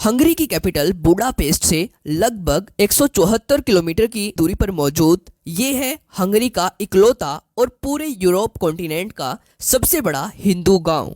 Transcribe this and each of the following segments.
Hungary की capital Budapest से लगभग 174 किलोमीटर की दूरी पर मौजूद ये है हंगरी का इकलौता और पूरे यूरोप कॉन्टिनेंट का सबसे बड़ा हिंदू गांव,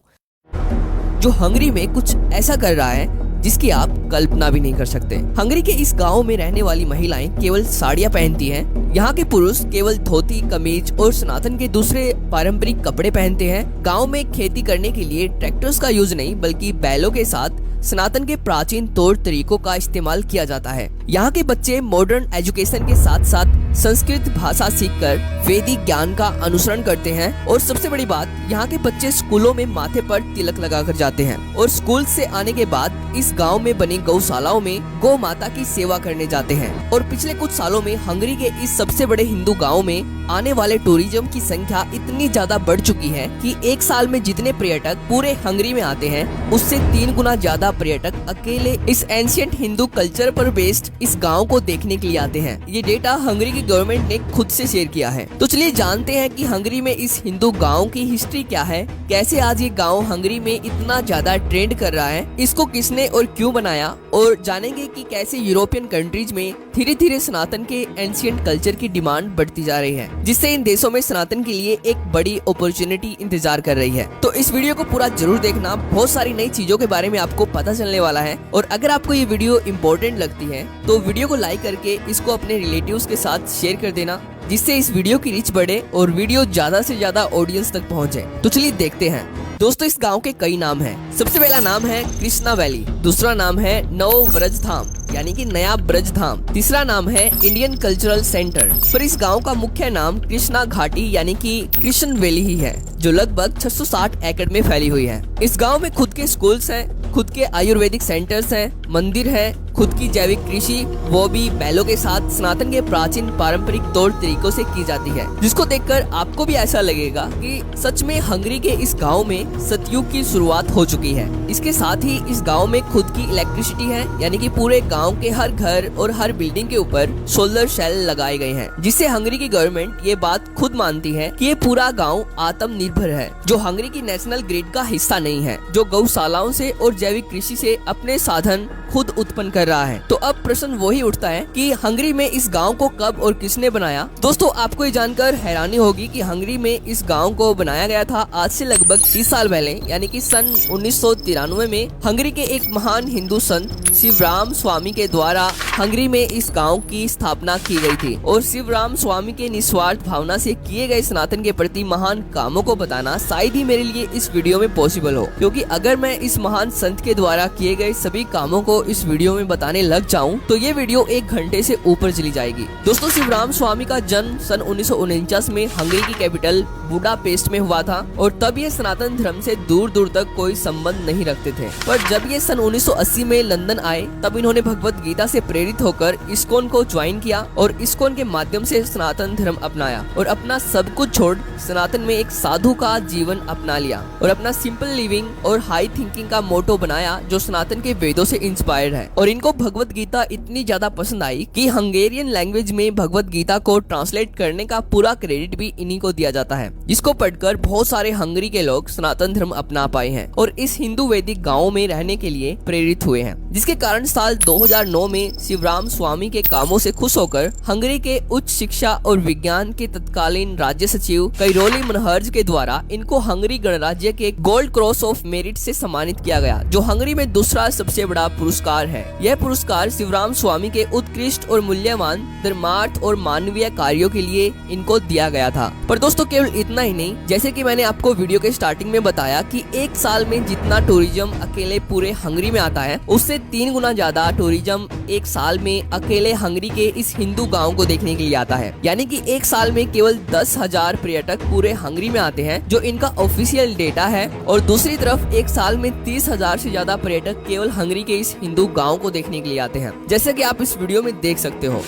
जो हंगरी में कुछ ऐसा कर रहा है जिसकी आप कल्पना भी नहीं कर सकते। हंगरी के इस गांव में रहने वाली महिलाएं केवल साड़ियां पहनती हैं। यहाँ के पुरुष केवल धोती, कमीज और सनातन के दूसरे पारंपरिक कपड़े पहनते हैं। गांव में खेती करने के लिए ट्रैक्टर्स का यूज नहीं बल्कि बैलों के साथ सनातन के प्राचीन तौर तरीकों का इस्तेमाल किया जाता है। यहाँ के बच्चे मॉडर्न एजुकेशन के साथ साथ संस्कृत भाषा सीखकर वैदिक ज्ञान का अनुसरण करते हैं और सबसे बड़ी बात, यहाँ के बच्चे स्कूलों में माथे पर तिलक लगाकर जाते हैं और स्कूल से आने के बाद इस गांव में बनी गौशालाओं में गौ माता की सेवा करने जाते हैं। और पिछले कुछ सालों में हंगरी के इस सबसे बड़े हिंदू गाँव में आने वाले टूरिज्म की संख्या इतनी ज्यादा बढ़ चुकी है कि एक साल में जितने पर्यटक पूरे हंगरी में आते हैं उससे 3 गुना ज्यादा पर्यटक अकेले इस एंशिएंट हिंदू कल्चर पर बेस्ड इस गांव को देखने के लिए आते हैं। ये डेटा हंगरी की गवर्नमेंट ने खुद से शेयर किया है। तो चलिए जानते हैं कि हंगरी में इस हिंदू गांव की हिस्ट्री क्या है, कैसे आज ये गांव हंगरी में इतना ज्यादा ट्रेंड कर रहा है, इसको किसने और क्यों बनाया, और जानेंगे कि कैसे यूरोपियन कंट्रीज में धीरे धीरे सनातन के एंशिएंट कल्चर की डिमांड बढ़ती जा रही है, जिससे इन देशों में सनातन के लिए एक बड़ी अपॉर्चुनिटी इंतजार कर रही है। तो इस वीडियो को पूरा जरूर देखना, बहुत सारी नई चीजों के बारे में आपको पता चलने वाला है। और अगर आपको ये वीडियो इम्पोर्टेंट लगती है तो वीडियो को लाइक करके इसको अपने रिलेटिव्स के साथ शेयर कर देना, जिससे इस वीडियो की रीच बढ़े और वीडियो ज्यादा से ज्यादा ऑडियंस तक पहुंचे। तो चलिए देखते हैं। दोस्तों, इस गांव के कई नाम हैं। सबसे पहला नाम है कृष्णा वैली, दूसरा नाम है नव ब्रज धाम यानी कि नया ब्रज धाम, तीसरा नाम है इंडियन कल्चरल सेंटर। पर इस गांव का मुख्य नाम कृष्णा घाटी यानी कि कृष्ण वैली ही है, जो लगभग 660 एकड़ में फैली हुई है। इस गांव में खुद के स्कूल्स हैं, खुद के आयुर्वेदिक सेंटर्स हैं, मंदिर है, खुद की जैविक कृषि, वो भी बैलों के साथ सनातन के प्राचीन पारंपरिक तौर तरीकों से की जाती है, जिसको देखकर आपको भी ऐसा लगेगा कि सच में हंगरी के इस गांव में सतयुग की शुरुआत हो चुकी है। इसके साथ ही इस गांव में खुद की इलेक्ट्रिसिटी है, यानी कि पूरे गांव के हर घर और हर बिल्डिंग के ऊपर सोलर सेल लगाए गए हैं, जिससे हंगरी की गवर्नमेंट ये बात खुद मानती है कि ये पूरा गाँव आत्मनिर्भर है, जो हंगरी की नेशनल ग्रिड का हिस्सा नहीं है, जो गौशालाओं से और जैविक कृषि से अपने साधन खुद उत्पन्न कर रहा है। तो अब प्रश्न वही उठता है कि हंगरी में इस गांव को कब और किसने बनाया। दोस्तों, आपको ये जानकर हैरानी होगी कि हंगरी में इस गांव को बनाया गया था आज से लगभग 30 साल पहले, यानी कि सन 1993 में हंगरी के एक महान हिंदू संत शिवराम स्वामी के द्वारा हंगरी में इस गांव की स्थापना की गई थी। और शिवराम स्वामी के निस्वार्थ भावना से किए गए सनातन के प्रति महान कामों को बताना शायद ही मेरे लिए इस वीडियो में पॉसिबल हो, क्योंकि अगर मैं इस महान संत के द्वारा किए गए सभी कामों को इस वीडियो में बताने लग जाऊं तो ये वीडियो 1 घंटे से ऊपर चली जाएगी। दोस्तों, शिवराम स्वामी का जन्म सन 1949 में हंगरी की कैपिटल बुडापेस्ट में हुआ था और तब ये सनातन धर्म से दूर दूर तक कोई संबंध नहीं रखते थे। पर जब ये सन 1980 में लंदन आए तब इन्होंने भगवत गीता से प्रेरित होकर इस्कॉन को ज्वाइन किया और इस्कॉन के माध्यम से सनातन धर्म अपनाया और अपना सब कुछ छोड़ सनातन में एक साधु का जीवन अपना लिया और अपना सिंपल लिविंग और हाई थिंकिंग का मोटो बनाया, जो सनातन के वेदों से इंस्पायर्ड है। और इनको भगवत गीता इतनी ज्यादा पसंद आई कि हंगेरियन लैंग्वेज में भगवत गीता को ट्रांसलेट करने का पूरा क्रेडिट भी इन्हीं को दिया जाता है, जिसको पढ़कर बहुत सारे हंगरी के लोग सनातन धर्म अपना पाए हैं और इस हिंदू वैदिक गाँव में रहने के लिए प्रेरित हुए हैं, जिसके कारण साल 2009 में शिवराम स्वामी के कामों से खुश होकर हंगरी के उच्च शिक्षा और विज्ञान के तत्कालीन राज्य सचिव कैरोली मनहर्ज के द्वारा इनको हंगरी गणराज्य के गोल्ड क्रॉस ऑफ मेरिट से सम्मानित किया गया, जो हंगरी में दूसरा सबसे बड़ा पुरस्कार है। यह पुरस्कार शिवराम स्वामी के उत्कृष्ट और मूल्यवान धर्मार्थ और मानवीय कार्यों के लिए इनको दिया गया था। पर दोस्तों, केवल इतना ही नहीं, जैसे कि मैंने आपको वीडियो के स्टार्टिंग में बताया कि एक साल में जितना टूरिज्म अकेले पूरे हंगरी में आता है उससे 3 गुना ज्यादा टूरिज्म एक साल में अकेले हंगरी के इस हिंदू गाँव को देखने के लिए आता है। यानी कि एक साल में केवल 10,000 पर्यटक पूरे हंगरी में आते हैं, जो इनका ऑफिशियल डेटा है। और दूसरी तरफ एक साल में 30,000 से ज्यादा पर्यटक केवल हंगरी के इस हिंदू गांव को देखने के लिए आते हैं, जैसे कि आप इस वीडियो में देख सकते हो।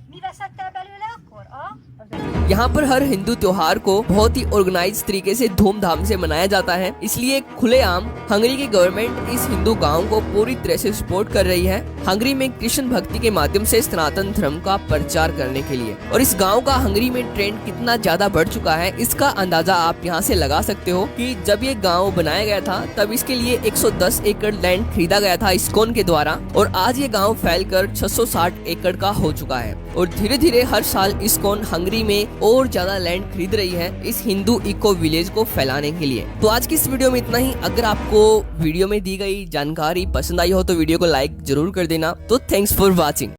Mi veszett el belőle akkor? Az यहाँ पर हर हिंदू त्योहार को बहुत ही ऑर्गेनाइज तरीके से धूमधाम से मनाया जाता है, इसलिए खुलेआम हंगरी की गवर्नमेंट इस हिंदू गांव को पूरी तरह से सपोर्ट कर रही है हंगरी में कृष्ण भक्ति के माध्यम से सनातन धर्म का प्रचार करने के लिए। और इस गांव का हंगरी में ट्रेंड कितना ज्यादा बढ़ चुका है, इसका अंदाजा आप यहाँ से लगा सकते हो कि जब ये गांव बनाया गया था तब इसके लिए 110 एकड़ लैंड खरीदा गया था इस्कॉन के द्वारा, और आज ये गांव फैलकर 660 एकड़ का हो चुका है। और धीरे धीरे हर साल इस्कॉन हंगरी में और ज्यादा लैंड खरीद रही है इस हिंदू इको विलेज को फैलाने के लिए। तो आज की इस वीडियो में इतना ही। अगर आपको वीडियो में दी गई जानकारी पसंद आई हो तो वीडियो को लाइक जरूर कर देना। तो थैंक्स फॉर वॉचिंग।